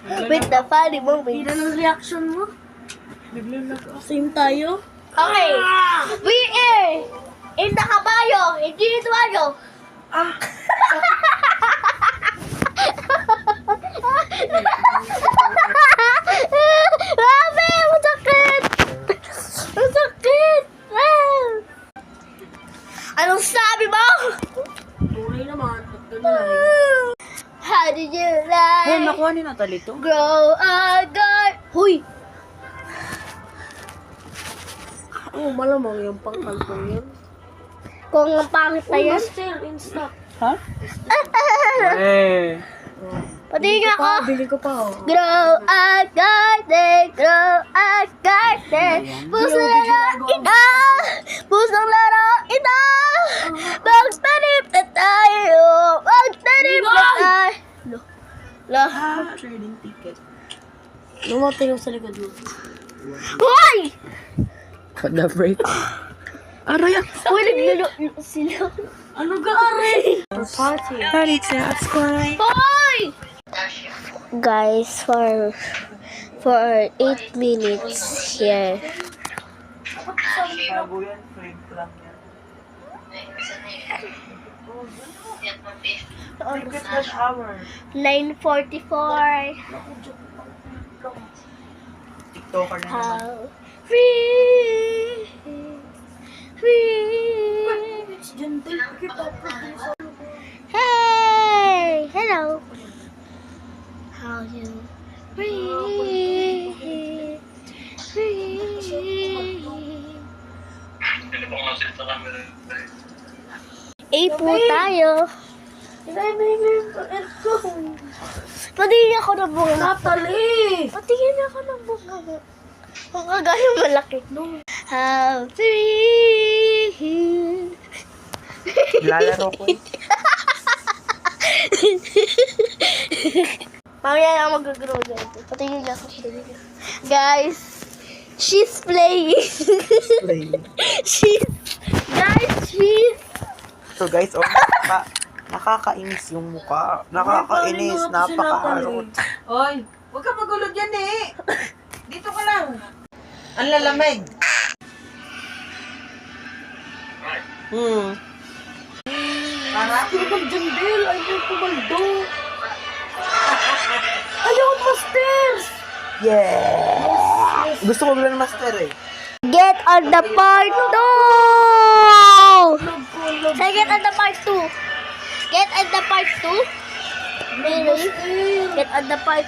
With the funny moments. Ilan ang reaction mo? Same tayo? Okay. We are in the kabayo. Hindi ito ano. Grabe! Masakit! Masakit! Anong sabi mo? Tunay naman. Ito na lang. How did you like? Hey, nakuha ni Natalie to. Grow a garden. Huy! Oo, malamang yung pangkalpong yun. Kung ang pangit na yan. Still in stock. Ha? Eh. Pati nga ako. Bili ko pa, oh. Grow a garden, grow a garden. Pusong laro ito, pusong laro ito. Magtanim na tayo, magtanim na tayo. Trading ticket. Lumatay yung sa likod mo. Hoy! What the break? Aray, Uy, naglalo sila. Ano ka, Ari? Party. Party chat's going. Hoy! Guys, for 8 minutes here. Bago yan, friend lang yan. Ticket na shower. 9:44. TikToker na naman. How free, free. Hey, hello. How you free, free. Po tayo. Patingin ako ng bunga. Natalie! Patingin ako ng bunga. Ang kagaya malaki. How free. Lalaro ko eh. Mamaya na ako mag-grow dito. Patingin niya ako. Guys, she's playing. She's So guys, oh, nakakainis yung mukha. Nakakainis, napaka-arot. Oy, huwag ka magulo dyan eh. Dito ka lang. Ang lalamig. Para? Ang jandel! Ayaw pumaldo! Ayaw masters! Yeah! Gusto ko bilang master eh. Get on the part 2! Say get on the part 2. Get on the part 2? Really? Get on the part